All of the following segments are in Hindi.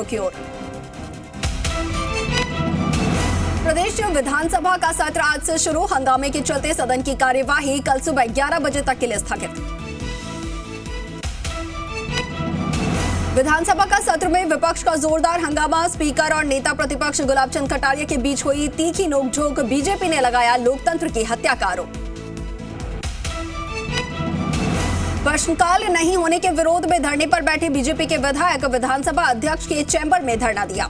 की ओर प्रदेश विधानसभा का सत्र आज से शुरू। हंगामे के चलते सदन की कार्यवाही कल सुबह 11 बजे तक के लिए स्थगित। विधानसभा का सत्र में विपक्ष का जोरदार हंगामा। स्पीकर और नेता प्रतिपक्ष गुलाब चंद कटारिया के बीच हुई तीखी नोकझोंक। बीजेपी ने लगाया लोकतंत्र की हत्या का आरोप। प्रश्नकाल नहीं होने के विरोध में धरने पर बैठे बीजेपी के विधायक विधानसभा अध्यक्ष के चैम्बर में धरना दिया।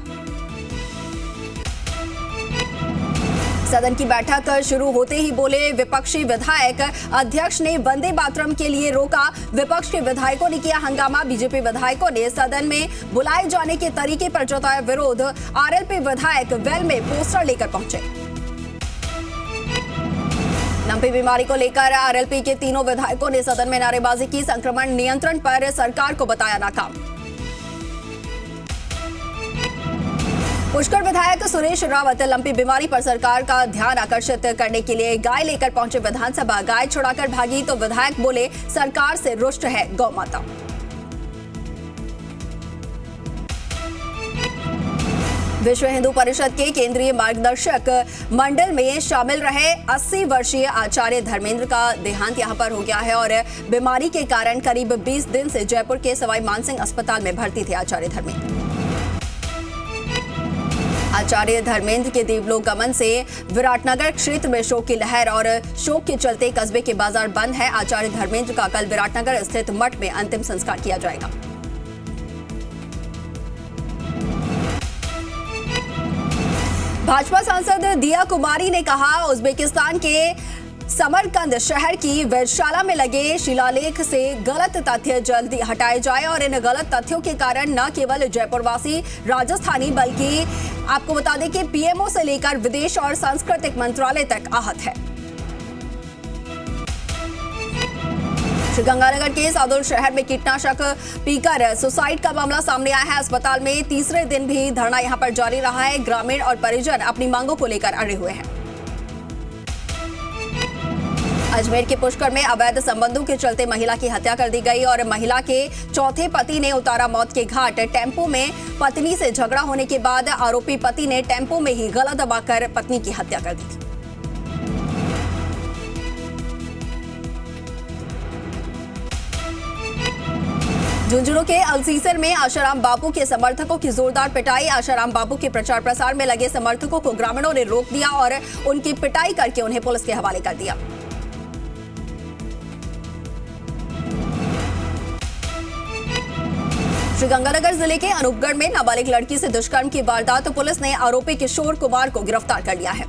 सदन की बैठक शुरू होते ही बोले विपक्षी विधायक। अध्यक्ष ने वंदे मातरम के लिए रोका। विपक्ष के विधायकों ने किया हंगामा। बीजेपी विधायकों ने सदन में बुलाए जाने के तरीके पर जताया विरोध। आरएलपी विधायक वेल में पोस्टर लेकर पहुंचे। लंपी बीमारी को लेकर आरएलपी के तीनों विधायकों ने सदन में नारेबाजी की। संक्रमण नियंत्रण पर सरकार को बताया नाकाम। पुष्कर विधायक सुरेश रावत लंपी बीमारी पर सरकार का ध्यान आकर्षित करने के लिए गाय लेकर पहुंचे विधानसभा। गाय छुड़ाकर भागी तो विधायक बोले सरकार से रुष्ट है गौ माता। विश्व हिंदू परिषद के केंद्रीय मार्गदर्शक मंडल में शामिल रहे 80 वर्षीय आचार्य धर्मेंद्र का देहांत यहां पर हो गया है और बीमारी के कारण करीब 20 दिन से जयपुर के सवाई मानसिंह अस्पताल में भर्ती थे आचार्य धर्मेंद्र। आचार्य धर्मेंद्र के देवलोक गमन से विराटनगर क्षेत्र में शोक की लहर और शोक के चलते कस्बे के बाजार बंद है। आचार्य धर्मेंद्र का कल विराटनगर स्थित मठ में अंतिम संस्कार किया जाएगा। भाजपा सांसद दिया कुमारी ने कहा उज्बेकिस्तान के समरकंद शहर की वेधशाला में लगे शिलालेख से गलत तथ्य जल्दी हटाए जाए और इन गलत तथ्यों के कारण न केवल जयपुरवासी राजस्थानी बल्कि आपको बता दें कि पीएमओ से लेकर विदेश और सांस्कृतिक मंत्रालय तक आहत है। श्रीगंगानगर के सादुल शहर में कीटनाशक पीकर सुसाइड का मामला सामने आया है। अस्पताल में तीसरे दिन भी धरना यहां पर जारी रहा है। ग्रामीण और परिजन अपनी मांगों को लेकर अड़े हुए हैं। अजमेर के पुष्कर में अवैध संबंधों के चलते महिला की हत्या कर दी गई और महिला के चौथे पति ने उतारा मौत के घाट। टेम्पो में पत्नी से झगड़ा होने के बाद आरोपी पति ने टेम्पो में ही गला दबाकर पत्नी की हत्या कर दी। झुंझुनू के अलसीसर में आशाराम बापू के समर्थकों की जोरदार पिटाई। आशाराम बापू के प्रचार प्रसार में लगे समर्थकों को ग्रामीणों ने रोक दिया और उनकी पिटाई करके उन्हें पुलिस के हवाले कर दिया। श्रीगंगानगर जिले के अनूपगढ़ में नाबालिग लड़की से दुष्कर्म की वारदात। तो पुलिस ने आरोपी किशोर कुमार को गिरफ्तार कर लिया है।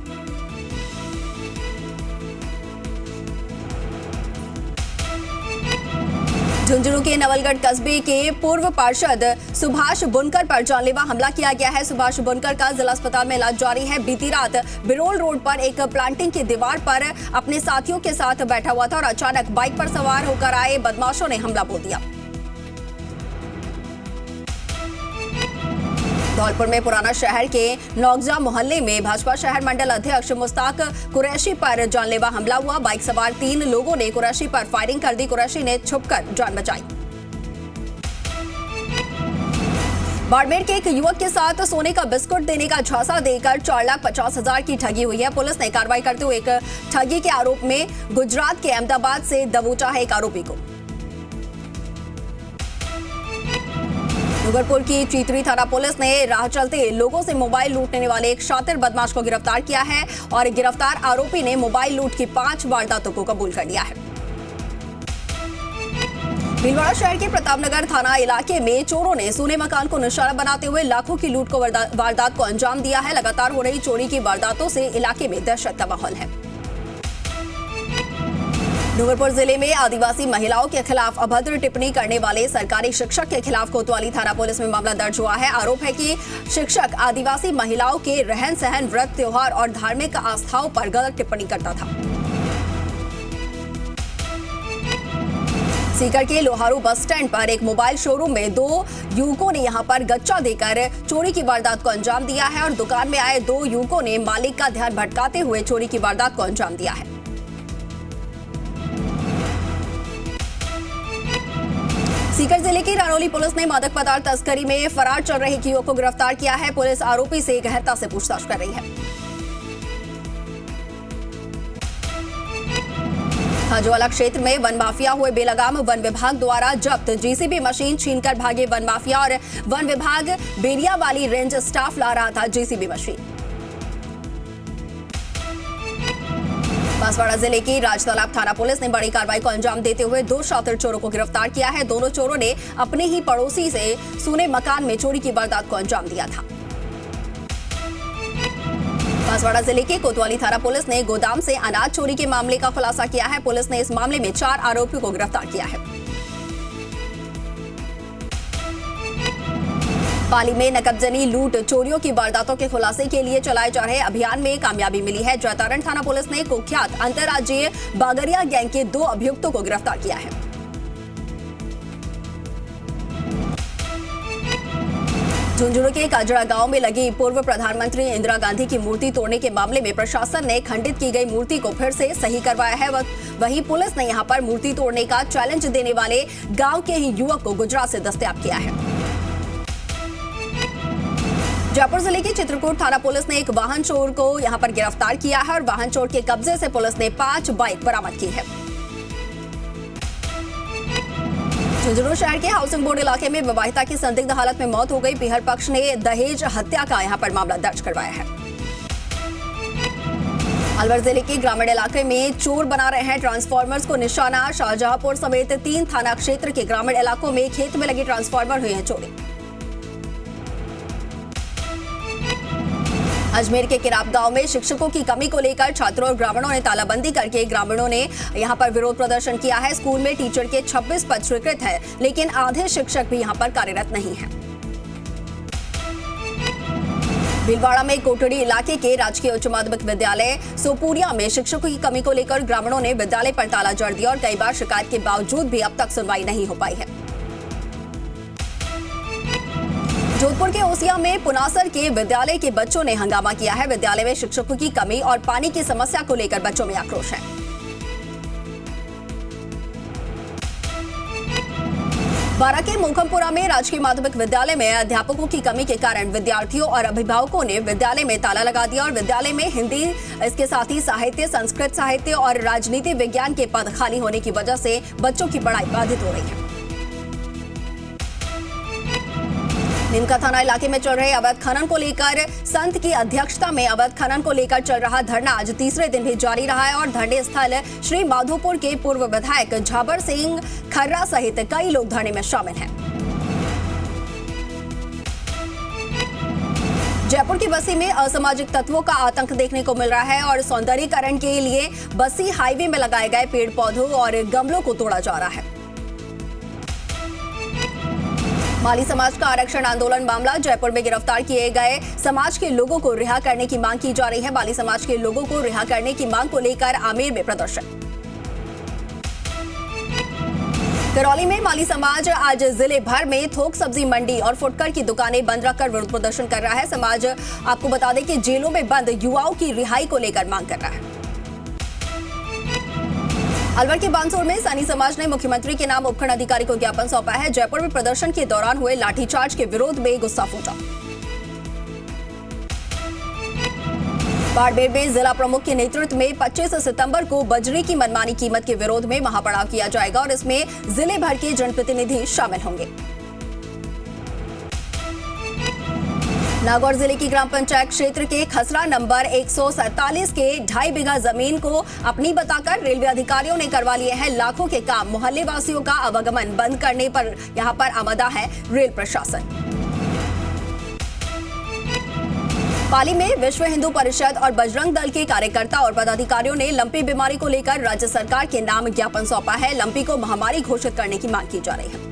झुंझुनू के नवलगढ़ कस्बे के पूर्व पार्षद सुभाष बुनकर पर जानलेवा हमला किया गया है। सुभाष बुनकर का जिला अस्पताल में इलाज जारी है। बीती रात बिरोल रोड पर एक प्लांटिंग की दीवार पर अपने साथियों के साथ बैठा हुआ था और अचानक बाइक पर सवार होकर आए बदमाशों ने हमला बोल दिया। धौलपुर में पुराना शहर के नौगजा मोहल्ले में भाजपा शहर मंडल अध्यक्ष मुश्ताक कुरैशी पर जानलेवा हमला हुआ। बाइक सवार 3 लोगों ने कुरैशी पर फायरिंग कर दी। कुरैशी ने छुपकर जान बचाई। बाड़मेर के एक युवक के साथ सोने का बिस्कुट देने का झांसा देकर 4,50,000 की ठगी हुई है। पुलिस ने कार्रवाई करते हुए एक ठगी के आरोप में गुजरात के अहमदाबाद से दबोचा है एक आरोपी को। डूंगरपुर की चीतरी थाना पुलिस ने राह चलते लोगों से मोबाइल लूटने वाले एक शातिर बदमाश को गिरफ्तार किया है और गिरफ्तार आरोपी ने मोबाइल लूट की 5 वारदातों को कबूल कर लिया है। भीलवाड़ा शहर के प्रतापनगर थाना इलाके में चोरों ने सोने मकान को निशाना बनाते हुए लाखों की लूट को वारदात को अंजाम दिया है। लगातार हो रही चोरी की वारदातों से इलाके में दहशत का माहौल है। डूंगरपुर जिले में आदिवासी महिलाओं के खिलाफ अभद्र टिप्पणी करने वाले सरकारी शिक्षक के खिलाफ कोतवाली थाना पुलिस में मामला दर्ज हुआ है। आरोप है कि शिक्षक आदिवासी महिलाओं के रहन सहन, व्रत, त्योहार और धार्मिक आस्थाओं पर गलत टिप्पणी करता था। सीकर के लोहारू बस स्टैंड पर एक मोबाइल शोरूम में 2 युवकों ने यहां पर गच्चा देकर चोरी की वारदात को अंजाम दिया है और दुकान में आए 2 युवकों ने मालिक का ध्यान भटकाते हुए चोरी की वारदात को अंजाम दिया है। सीकर जिले की रानौली पुलिस ने मादक पदार्थ तस्करी में फरार चल रहे एक युवक को गिरफ्तार किया है। पुलिस आरोपी से गहनता से पूछताछ कर रही है। खाजोवाला क्षेत्र में वन माफिया हुए बेलगाम। वन विभाग द्वारा जब्त जेसीबी मशीन छीनकर भागे वन माफिया और वन विभाग बेरियावाली रेंज स्टाफ ला रहा था जेसीबी मशीन। बांसवाड़ा जिले की राजतालाब थाना पुलिस ने बड़ी कार्रवाई को अंजाम देते हुए 2 शातिर चोरों को गिरफ्तार किया है। दोनों चोरों ने अपने ही पड़ोसी से सुने मकान में चोरी की वारदात को अंजाम दिया था। बांसवाड़ा जिले के कोतवाली थाना पुलिस ने गोदाम से अनाज चोरी के मामले का खुलासा किया है। पुलिस ने इस मामले में 4 आरोपियों को गिरफ्तार किया है। पाली में नकबजनी लूट चोरियों की वारदातों के खुलासे के लिए चलाए जा रहे अभियान में कामयाबी मिली है। जैतारण थाना पुलिस ने कुख्यात अंतर्राज्यीय बागरिया गैंग के 2 अभियुक्तों को गिरफ्तार किया है। झुंझुनू के काजड़ा गांव में लगी पूर्व प्रधानमंत्री इंदिरा गांधी की मूर्ति तोड़ने के मामले में प्रशासन ने खंडित की गई मूर्ति को फिर से सही करवाया है। वहीं पुलिस ने यहां पर मूर्ति तोड़ने का चैलेंज देने वाले गांव के ही युवक को गुजरात से दस्तयाब किया है। जयपुर जिले की चित्रकूट थाना पुलिस ने एक वाहन चोर को यहां पर गिरफ्तार किया है और वाहन चोर के कब्जे से पुलिस ने 5 बाइक बरामद की है। झुंझुनू शहर के हाउसिंग बोर्ड इलाके में विवाहिता की संदिग्ध हालत में मौत हो गई। पीहर पक्ष ने दहेज हत्या का यहां पर मामला दर्ज करवाया है। अलवर जिले के ग्रामीण इलाके में चोर बना रहे हैं ट्रांसफार्मर्स को निशाना। शाहजहांपुर समेत 3 थाना क्षेत्र के ग्रामीण इलाकों में खेत में लगे ट्रांसफार्मर हुई है चोरी। अजमेर के किराप गांव में शिक्षकों की कमी को लेकर छात्रों और ग्रामीणों ने तालाबंदी करके ग्रामीणों ने यहां पर विरोध प्रदर्शन किया है। स्कूल में टीचर के 26 पद स्वीकृत है, लेकिन आधे शिक्षक भी यहां पर कार्यरत नहीं हैं। भीलवाड़ा में कोटड़ी इलाके के राजकीय उच्च माध्यमिक विद्यालय सोपुरिया में शिक्षकों की कमी को लेकर ग्रामीणों ने विद्यालय पर ताला जड़ दिया और कई बार शिकायत के बावजूद भी अब तक सुनवाई नहीं हो पाई है। जोधपुर के ओसिया में पुनासर के विद्यालय के बच्चों ने हंगामा किया है। विद्यालय में शिक्षकों की कमी और पानी की समस्या को लेकर बच्चों में आक्रोश है। बारां के मोखमपुरा में राजकीय माध्यमिक विद्यालय में अध्यापकों की कमी के कारण विद्यार्थियों और अभिभावकों ने विद्यालय में ताला लगा दिया और विद्यालय में हिंदी, इसके साथ ही साहित्य, संस्कृत साहित्य और राजनीति विज्ञान के पद खाली होने की वजह से बच्चों की पढ़ाई बाधित हो रही है। नीमका थाना इलाके में चल रहे अवैध खनन को लेकर संत की अध्यक्षता में अवैध खनन को लेकर चल रहा धरना आज तीसरे दिन भी जारी रहा है और धरने स्थल श्री माधोपुर के पूर्व विधायक झाबर सिंह खर्रा सहित कई लोग धरने में शामिल हैं। जयपुर की बस्सी में असामाजिक तत्वों का आतंक देखने को मिल रहा है और सौंदर्यीकरण के लिए बस्सी हाईवे में लगाए गए पेड़ पौधों और गमलों को तोड़ा जा रहा है। माली समाज का आरक्षण आंदोलन मामला। जयपुर में गिरफ्तार किए गए समाज के लोगों को रिहा करने की मांग की जा रही है। माली समाज के लोगों को रिहा करने की मांग को लेकर आमेर में प्रदर्शन। करौली में माली समाज आज जिले भर में थोक सब्जी मंडी और फुटकर की दुकानें बंद रखकर विरोध प्रदर्शन कर रहा है। समाज आपको बता दें कि जेलों में बंद युवाओं की रिहाई को लेकर मांग कर रहा है। अलवर के बानसूर में सैनी समाज ने मुख्यमंत्री के नाम उपखंड अधिकारी को ज्ञापन सौंपा है। जयपुर में प्रदर्शन के दौरान हुए लाठीचार्ज के विरोध में गुस्सा फूटा। बाड़मेर में जिला प्रमुख के नेतृत्व में 25 सितंबर को बजरी की मनमानी कीमत के विरोध में महापड़ाव किया जाएगा और इसमें जिले भर के जनप्रतिनिधि शामिल होंगे। नागौर जिले की ग्राम पंचायत क्षेत्र के खसरा नंबर 147 के 2.5 बीघा जमीन को अपनी बताकर रेलवे अधिकारियों ने करवा लिए हैं लाखों के काम। मोहल्ले वासियों का आवागमन बंद करने पर यहां पर आमदा है रेल प्रशासन। पाली में विश्व हिंदू परिषद और बजरंग दल के कार्यकर्ता और पदाधिकारियों ने लंपी बीमारी को लेकर राज्य सरकार के नाम ज्ञापन सौंपा है। लंपी को महामारी घोषित करने की मांग की जा रही है।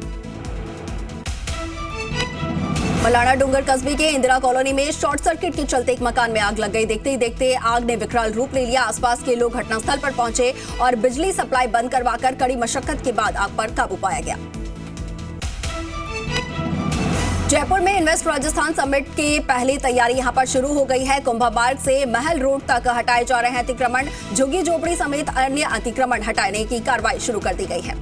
मलाना डूंगर कस्बे के इंदिरा कॉलोनी में शॉर्ट सर्किट के चलते एक मकान में आग लग गई। देखते ही देखते आग ने विकराल रूप ले लिया। आसपास के लोग घटनास्थल पर पहुंचे और बिजली सप्लाई बंद करवाकर कड़ी मशक्कत के बाद आग पर काबू पाया गया। जयपुर में इन्वेस्ट राजस्थान समिट की पहली तैयारी यहां पर शुरू हो गई है। कुंभा मार्ग से महल रोड तक हटाए जा रहे हैं अतिक्रमण। झुग्गी झोपड़ी समेत अन्य अतिक्रमण हटाने की कार्रवाई शुरू कर दी गई है।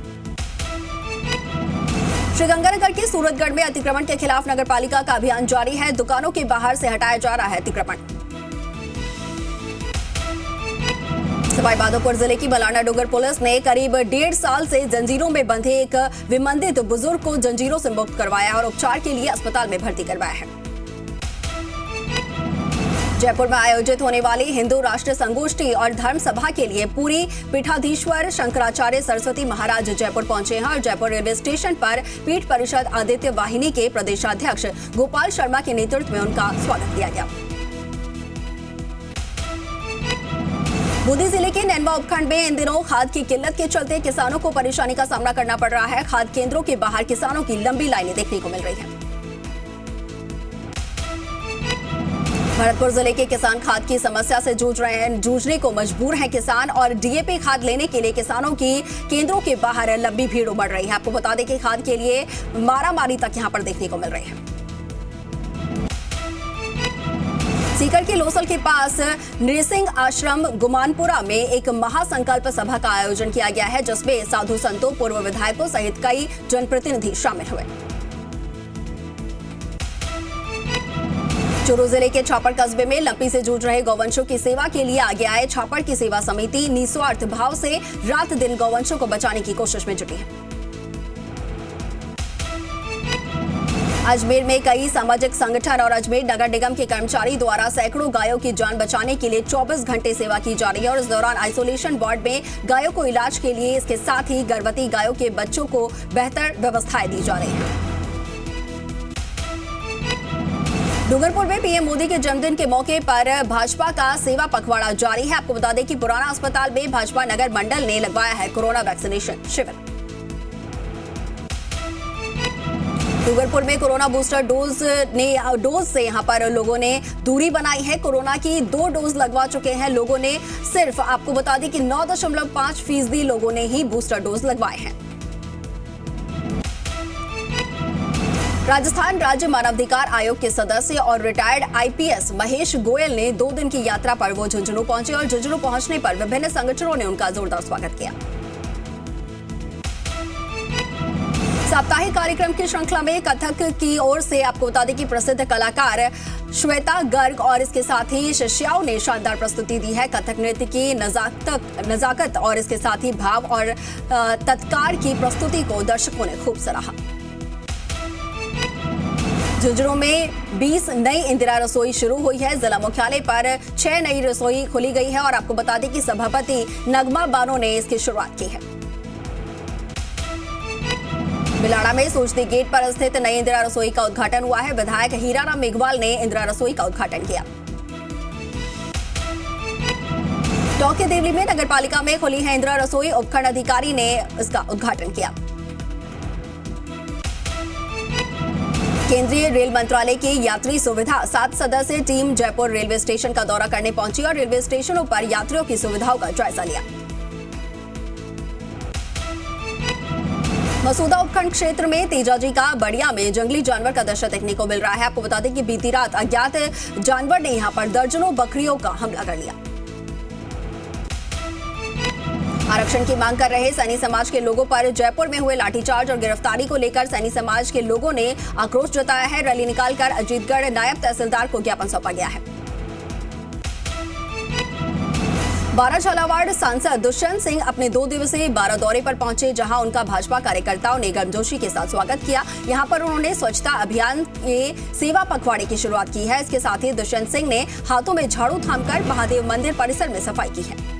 श्रीगंगानगर के सूरतगढ़ में अतिक्रमण के खिलाफ नगरपालिका का अभियान जारी है। दुकानों के बाहर से हटाया जा रहा है अतिक्रमण। सवाईमाधोपुर जिले की बलाना डुंगर पुलिस ने करीब 1.5 साल से जंजीरों में बंधे एक विमंदित बुजुर्ग को जंजीरों से मुक्त करवाया और उपचार के लिए अस्पताल में भर्ती करवाया है। जयपुर में आयोजित होने वाली हिंदू राष्ट्र संगोष्ठी और धर्म सभा के लिए पूरी पीठाधीश्वर शंकराचार्य सरस्वती महाराज जयपुर पहुंचे हैं और जयपुर रेलवे स्टेशन पर पीठ परिषद आदित्य वाहिनी के प्रदेशाध्यक्ष गोपाल शर्मा के नेतृत्व में उनका स्वागत किया गया। बूंदी जिले के नैनवा उपखंड में इन दिनों खाद की किल्लत के चलते किसानों को परेशानी का सामना करना पड़ रहा है। खाद केंद्रों के बाहर किसानों की लंबी लाइनें देखने को मिल रही हैं। भरतपुर जिले के किसान खाद की समस्या से जूझने को मजबूर हैं किसान और डीएपी खाद लेने के लिए किसानों की केंद्रों के बाहर लंबी भीड़ उमड़ रही है। आपको बता दें कि खाद के लिए मारामारी तक यहां पर देखने को मिल रही है। सीकर के लोसल के पास नृसिंह आश्रम गुमानपुरा में एक महासंकल्प सभा का आयोजन किया गया है, जिसमें साधु संतों, पूर्व विधायकों सहित कई जनप्रतिनिधि शामिल हुए। चूरू जिले के छापर कस्बे में लंपी से जूझ रहे गौवंशों की सेवा के लिए आगे आए छापर की सेवा समिति निस्वार्थ भाव से रात दिन गौवंशों को बचाने की कोशिश में जुटी है। अजमेर में कई सामाजिक संगठन और अजमेर नगर निगम के कर्मचारी द्वारा सैकड़ों गायों की जान बचाने के लिए 24 घंटे सेवा की जा रही है और इस दौरान आइसोलेशन वार्ड में गायों को इलाज के लिए, इसके साथ ही गर्भवती गायों के बच्चों को बेहतर व्यवस्थाएं दी जा रही हैं। डूंगरपुर में पीएम मोदी के जन्मदिन के मौके पर भाजपा का सेवा पखवाड़ा जारी है। आपको बता दें कि पुराना अस्पताल में भाजपा नगर मंडल ने लगवाया है कोरोना वैक्सीनेशन शिविर। डूंगरपुर में कोरोना बूस्टर डोज से यहां पर लोगों ने दूरी बनाई है। कोरोना की 2 डोज लगवा चुके हैं लोगों ने। सिर्फ आपको बता दें कि 9.5% लोगों ने ही बूस्टर डोज लगवाए हैं। राजस्थान राज्य मानवाधिकार आयोग के सदस्य और रिटायर्ड आईपीएस महेश गोयल ने 2 दिन की यात्रा पर वो झुंझुनू पहुंचे और झुंझुनू पहुंचने पर विभिन्न संगठनों ने उनका जोरदार स्वागत किया। साप्ताहिक कार्यक्रम की श्रृंखला में कथक की ओर से आपको बता दें कि प्रसिद्ध कलाकार श्वेता गर्ग और इसके साथ ही शिष्याओं ने शानदार प्रस्तुति दी है। कथक नृत्य की नजाकत और इसके साथ ही भाव और तत्कार की प्रस्तुति को दर्शकों ने खूब सराहा। झुंझुनू में 20 नई इंदिरा रसोई शुरू हुई है। जिला मुख्यालय पर 6 नई रसोई खुली गई है और आपको बता दें कि सभापति नगमा बानो ने इसकी शुरुआत की है। बिलाड़ा में सूचती गेट पर स्थित नई इंदिरा रसोई का उद्घाटन हुआ है। विधायक हीराराम मेघवाल ने इंदिरा रसोई का उद्घाटन किया। टोंक के देवली में नगरपालिका में खुली है इंदिरा रसोई। उपखंड अधिकारी ने इसका उद्घाटन किया। केंद्रीय रेल मंत्रालय की यात्री सुविधा 7 सदस्यीय टीम जयपुर रेलवे स्टेशन का दौरा करने पहुंची और रेलवे स्टेशनों पर यात्रियों की सुविधाओं का जायजा लिया। मसूदा उपखंड क्षेत्र में तेजाजी का बड़िया में जंगली जानवर का दहशत देखने को मिल रहा है। आपको बता दें कि बीती रात अज्ञात जानवर ने यहां पर दर्जनों बकरियों का हमला कर लिया। आरक्षण की मांग कर रहे सैनी समाज के लोगों पर जयपुर में हुए लाठीचार्ज और गिरफ्तारी को लेकर सैनी समाज के लोगों ने आक्रोश जताया है। रैली निकालकर अजीतगढ़ नायब तहसीलदार को ज्ञापन सौंपा गया है। बारा झालावाड़ सांसद दुष्यंत सिंह अपने 2 दिवसीय बारा दौरे पर पहुंचे, जहां उनका भाजपा कार्यकर्ताओं ने गर्मजोशी के साथ स्वागत किया। यहां पर उन्होंने स्वच्छता अभियान के सेवा पखवाड़े की शुरुआत की है। इसके साथ ही दुष्यंत सिंह ने हाथों में झाड़ू थामकर महादेव मंदिर परिसर में सफाई की है।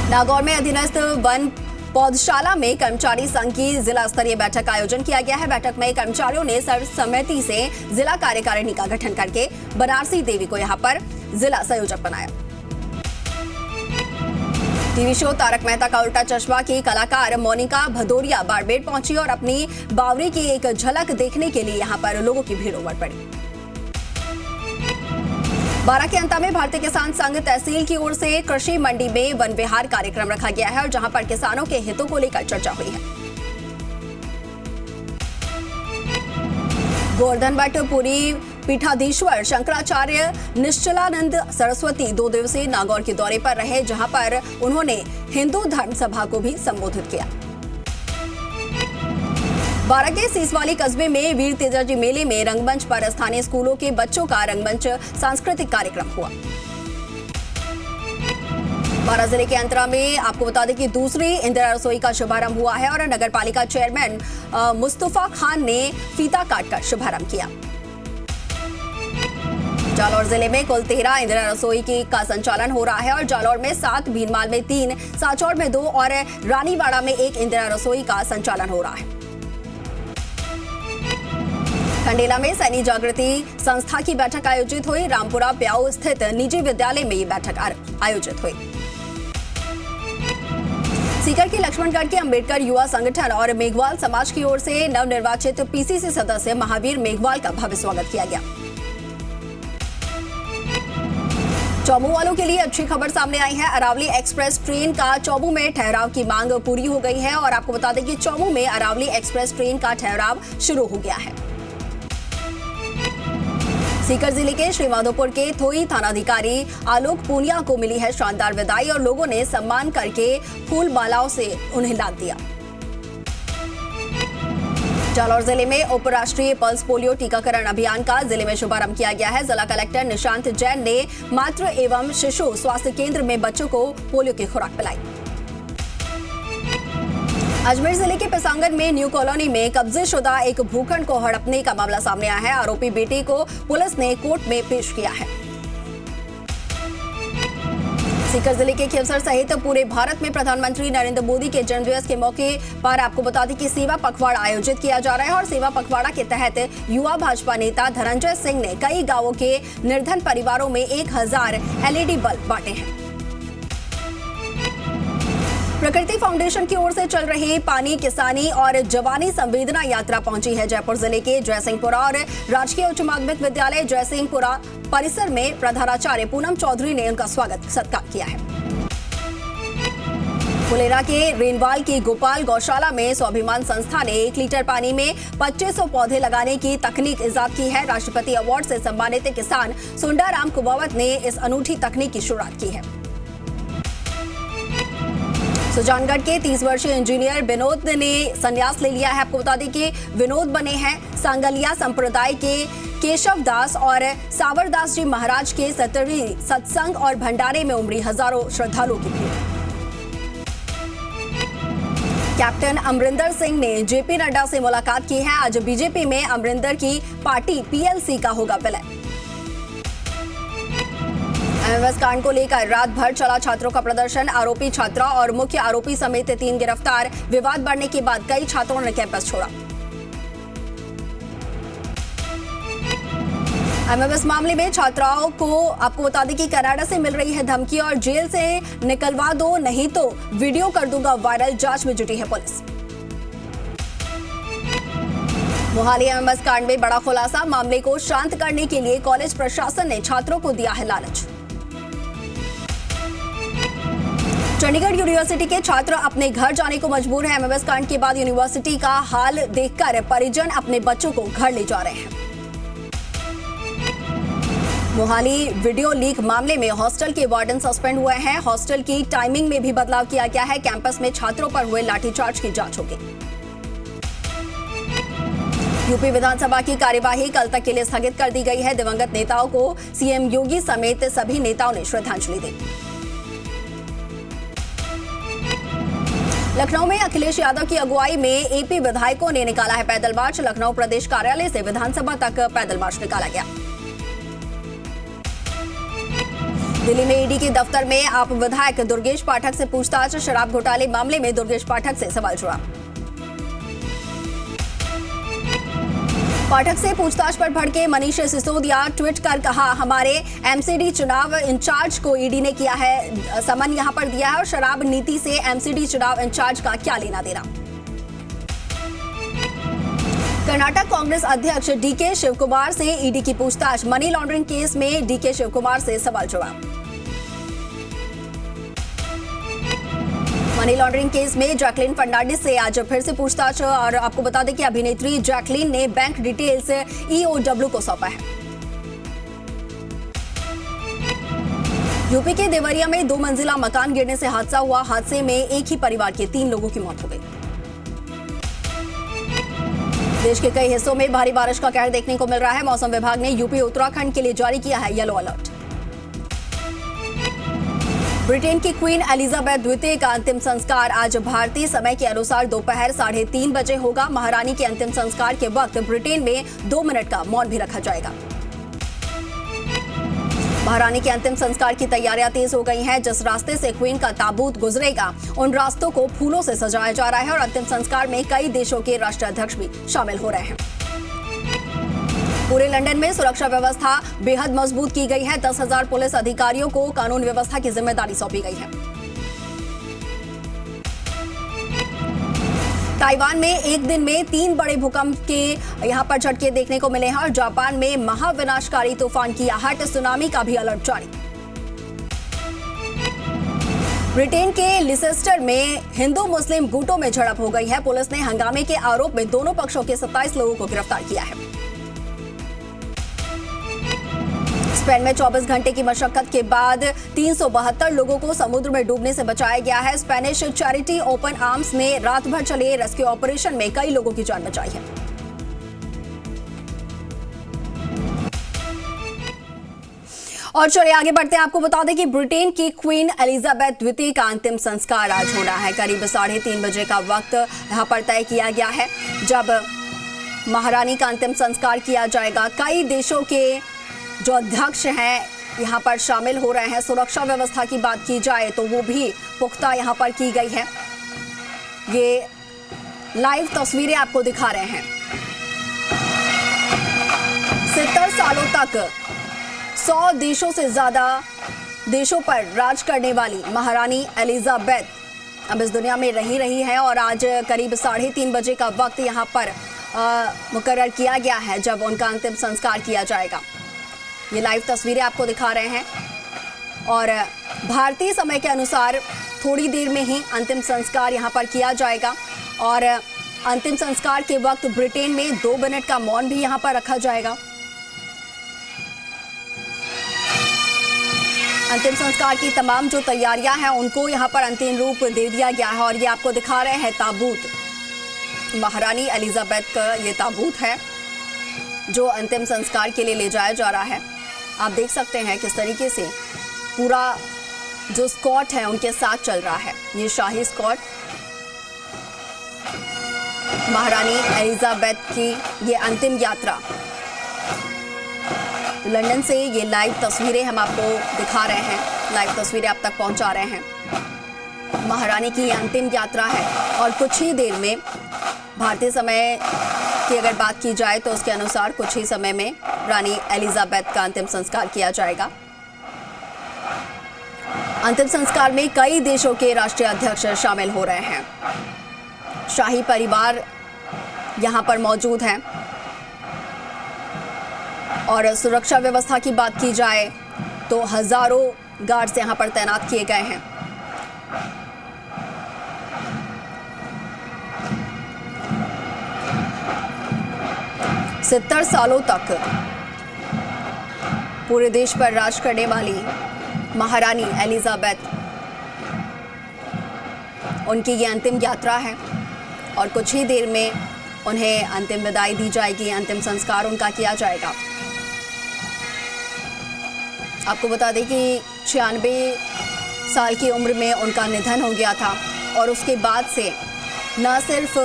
नागौर में अधीनस्थ वन पौधशाला में कर्मचारी संघ की जिला स्तरीय बैठक का आयोजन किया गया है। बैठक में कर्मचारियों ने सर्वसम्मति से जिला कार्यकारिणी का गठन करके बनारसी देवी को यहां पर जिला संयोजक बनाया। टीवी शो तारक मेहता का उल्टा चश्मा की कलाकार मोनिका भदौरिया बाड़मेर पहुंची और अपनी बावरी की एक झलक देखने के लिए यहां पर लोगों की भीड़ उमड़ पड़ी। बारा के अंता में भारतीय किसान संघ तहसील की ओर से कृषि मंडी में वन विहार कार्यक्रम रखा गया है और जहां पर किसानों के हितों को लेकर चर्चा हुई है। गोवर्धन भट्ट पुरी पीठाधीश्वर शंकराचार्य निश्चलानंद सरस्वती 2 दिवसीय नागौर के दौरे पर रहे, जहां पर उन्होंने हिंदू धर्म सभा को भी संबोधित किया। बारां के सीसवाली कस्बे में वीर तेजाजी मेले में रंगमंच पर स्थानीय स्कूलों के बच्चों का रंगमंच सांस्कृतिक कार्यक्रम हुआ। बारां जिले के अंतरा में आपको बता दें कि दूसरी इंदिरा रसोई का शुभारंभ हुआ है और नगर पालिका चेयरमैन मुस्तफा खान ने फीता काटकर शुभारंभ किया। जालौर जिले में कुल 13 इंदिरा रसोई का संचालन हो रहा है और जालौर में 7, भीनमाल में 3, सांचौर में 2 और रानीवाड़ा में 1 इंदिरा रसोई का संचालन हो रहा है। खंडेला में सैनी जागृति संस्था की बैठक आयोजित हुई। रामपुरा प्याऊ स्थित निजी विद्यालय में ये बैठक आयोजित हुई। सीकर के लक्ष्मणगढ़ के अंबेडकर युवा संगठन और मेघवाल समाज की ओर से नवनिर्वाचित पीसीसी सदस्य महावीर मेघवाल का भव्य स्वागत किया गया। चौमू वालों के लिए अच्छी खबर सामने आई है। अरावली एक्सप्रेस ट्रेन का चौमू में ठहराव की मांग पूरी हो गई है और आपको बता दें कि चौमू में अरावली एक्सप्रेस ट्रेन का ठहराव शुरू हो गया है। सीकर जिले के श्रीमाधोपुर के थोई थानाधिकारी आलोक पूनिया को मिली है शानदार विदाई और लोगों ने सम्मान करके फूल मालाओं से उन्हें लाद दिया। जालौर जिले में उपराष्ट्रीय पल्स पोलियो टीकाकरण अभियान का जिले में शुभारंभ किया गया है। जिला कलेक्टर निशांत जैन ने मातृ एवं शिशु स्वास्थ्य केंद्र में बच्चों को पोलियो की खुराक पिलाई। अजमेर जिले के पिसांगन में न्यू कॉलोनी में कब्जेशुदा एक भूखंड को हड़पने का मामला सामने आया है। आरोपी बेटे को पुलिस ने कोर्ट में पेश किया है। सीकर जिले के खिवसर सहित पूरे भारत में प्रधानमंत्री नरेंद्र मोदी के जन्मदिवस के मौके पर आपको बता दें कि सेवा पखवाड़ा आयोजित किया जा रहा है और सेवा पखवाड़ा के तहत युवा भाजपा नेता धनंजय सिंह ने कई गांवों के निर्धन परिवारों में 1000 एलईडी बल्ब बांटे हैं। प्रकृति फाउंडेशन की ओर से चल रही पानी, किसानी और जवानी संवेदना यात्रा पहुंची है जयपुर जिले के जयसिंहपुरा और राजकीय उच्च माध्यमिक विद्यालय जयसिंहपुरा परिसर में प्रधानाचार्य पूनम चौधरी ने उनका स्वागत सत्कार किया है। फुलेरा के रेनवाल की गोपाल गौशाला में स्वाभिमान संस्था ने 1 लीटर पानी में 2500 पौधे लगाने की तकनीक इजाद की है। राष्ट्रपति अवार्ड से सम्मानित किसान सुंडाराम कुमावत ने इस अनूठी तकनीक की शुरुआत की है। सुजानगढ़ के 30 वर्षीय इंजीनियर विनोद ने संन्यास ले लिया है। आपको बता दें कि विनोद बने हैं सांगलिया संप्रदाय के केशव दास और सावरदास जी महाराज के 17वीं सत्संग और भंडारे में उमड़ी हजारों श्रद्धालुओं की भीड़। कैप्टन अमरिंदर सिंह ने जेपी नड्डा से मुलाकात की है। आज बीजेपी में अमरिंदर की पार्टी पीएलसी का होगा विलय। एमएमएस कांड को लेकर रात भर चला छात्रों का प्रदर्शन। आरोपी छात्रा और मुख्य आरोपी समेत 3 गिरफ्तार। विवाद बढ़ने के बाद कई छात्रों ने कैंपस छोड़ा। एमएमएस मामले में छात्राओं को आपको बता दें कि कनाडा से मिल रही है धमकी और जेल से निकलवा दो नहीं तो वीडियो कर दूंगा वायरल। जांच में जुटी है पुलिस। मोहाली एमएमएस कांड में बड़ा खुलासा। मामले को शांत करने के लिए कॉलेज प्रशासन ने छात्रों को दिया है लालच। चंडीगढ़ यूनिवर्सिटी के छात्र अपने घर जाने को मजबूर हैं। एमएमएस कांड के बाद यूनिवर्सिटी का हाल देखकर परिजन अपने बच्चों को घर ले जा रहे हैं। मोहाली वीडियो लीक मामले में हॉस्टल के वार्डन सस्पेंड हुए हैं। हॉस्टल की टाइमिंग में भी बदलाव किया गया है। कैंपस में छात्रों पर हुए लाठीचार्ज की जांच होगी। यूपी विधानसभा की कार्यवाही कल तक के लिए स्थगित कर दी गई है। दिवंगत नेताओं को सीएम योगी समेत सभी नेताओं ने श्रद्धांजलि दी। लखनऊ में अखिलेश यादव की अगुवाई में एपी विधायकों ने निकाला है पैदल मार्च। लखनऊ प्रदेश कार्यालय से विधानसभा तक पैदल मार्च निकाला गया। दिल्ली में ईडी के दफ्तर में आप विधायक दुर्गेश पाठक से पूछताछ। शराब घोटाले मामले में दुर्गेश पाठक से सवाल जवाब। पाठक से पूछताछ पर भड़के मनीष सिसोदिया। ट्वीट कर कहा, हमारे एमसीडी चुनाव इंचार्ज को ईडी ने किया है समन यहां पर दिया है और शराब नीति से एमसीडी चुनाव इंचार्ज का क्या लेना देना। कर्नाटक कांग्रेस अध्यक्ष डीके शिवकुमार से ईडी की पूछताछ। मनी लॉन्ड्रिंग केस में डीके शिवकुमार से सवाल जवाब। मनी लॉन्ड्रिंग केस में जैकलीन फर्नांडिस से आज फिर से पूछताछ और आपको बता दें कि अभिनेत्री जैकलीन ने बैंक डिटेल्स ईओडब्ल्यू को सौंपा है। यूपी के देवरिया में 2 मंजिला मकान गिरने से हादसा हुआ। हादसे में एक ही परिवार के 3 लोगों की मौत हो गई। देश के कई हिस्सों में भारी बारिश का कहर देखने को मिल रहा है। मौसम विभाग ने यूपी उत्तराखंड के लिए जारी किया है येलो अलर्ट। ब्रिटेन की क्वीन एलिजाबेथ द्वितीय का अंतिम संस्कार आज भारतीय समय के अनुसार दोपहर 3:30 बजे होगा। महारानी के अंतिम संस्कार के वक्त ब्रिटेन में 2 मिनट का मौन भी रखा जाएगा। महारानी के अंतिम संस्कार की तैयारियां तेज हो गई हैं। जिस रास्ते से क्वीन का ताबूत गुजरेगा, उन रास्तों को फूलों से सजाया जा रहा है और अंतिम संस्कार में कई देशों के राष्ट्राध्यक्ष भी शामिल हो रहे हैं। पूरे लंदन में सुरक्षा व्यवस्था बेहद मजबूत की गई है। 10,000 पुलिस अधिकारियों को कानून व्यवस्था की जिम्मेदारी सौंपी गई है। ताइवान में एक दिन में 3 बड़े भूकंप के यहां पर झटके देखने को मिले हैं और जापान में महाविनाशकारी तूफान की आहट, सुनामी का भी अलर्ट जारी। ब्रिटेन के लिसेस्टर में हिंदू मुस्लिम गुटों में झड़प हो गई है। पुलिस ने हंगामे के आरोप में दोनों पक्षों के 27 लोगों को गिरफ्तार किया है। स्पेन में 24 घंटे की मशक्कत के बाद 372 लोगों को समुद्र में डूबने से बचाया गया है। स्पेनिश चैरिटी ओपन आर्म्स ने रात भर चले रेस्क्यू ऑपरेशन में कई लोगों की जान बचाई है। और चलिए आगे बढ़ते हैं। आपको बता दें कि ब्रिटेन की क्वीन एलिजाबेथ द्वितीय का अंतिम संस्कार आज होना है। करीब 3:30 बजे का वक्त यहां पर तय किया गया है, जब महारानी का अंतिम संस्कार किया जाएगा। कई देशों के जो अध्यक्ष हैं यहां पर शामिल हो रहे हैं। सुरक्षा व्यवस्था की बात की जाए तो वो भी पुख्ता यहां पर की गई है। ये लाइव तस्वीरें आपको दिखा रहे हैं। 70 सालों तक 100 देशों से ज्यादा देशों पर राज करने वाली महारानी एलिजाबेथ अब इस दुनिया में रही है और आज करीब 3:30 बजे का वक्त यहां पर मुकर्रर किया गया है, जब उनका अंतिम संस्कार किया जाएगा। ये लाइव तस्वीरें आपको दिखा रहे हैं और भारतीय समय के अनुसार थोड़ी देर में ही अंतिम संस्कार यहां पर किया जाएगा और अंतिम संस्कार के वक्त ब्रिटेन में 2 मिनट का मौन भी यहां पर रखा जाएगा। अंतिम संस्कार की तमाम जो तैयारियां हैं उनको यहां पर अंतिम रूप दे दिया गया है और ये आपको दिखा रहे हैं ताबूत। महारानी एलिजाबेथ का ये ताबूत है जो अंतिम संस्कार के लिए ले जाया जा रहा है। आप देख सकते हैं किस तरीके से पूरा जो स्कॉट है उनके साथ चल रहा है। ये शाही स्कॉट महारानी एलिजाबेथ की ये अंतिम यात्रा। लंदन से ये लाइव तस्वीरें हम आपको दिखा रहे हैं, लाइव तस्वीरें आप तक पहुंचा रहे हैं। महारानी की ये अंतिम यात्रा है और कुछ ही देर में भारतीय समय की अगर बात की जाए तो उसके अनुसार कुछ ही समय में रानी एलिजाबेथ का अंतिम संस्कार किया जाएगा। अंतिम संस्कार में कई देशों के राष्ट्रीय अध्यक्ष शामिल हो रहे हैं। शाही परिवार यहां पर मौजूद है और सुरक्षा व्यवस्था की बात की जाए तो हजारों गार्ड्स यहां पर तैनात किए गए हैं। सत्तर सालों तक पूरे देश पर राज करने वाली महारानी एलिजाबेथ, उनकी ये अंतिम यात्रा है और कुछ ही देर में उन्हें अंतिम विदाई दी जाएगी, अंतिम संस्कार उनका किया जाएगा। आपको बता दें कि 96 साल की उम्र में उनका निधन हो गया था और उसके बाद से न सिर्फ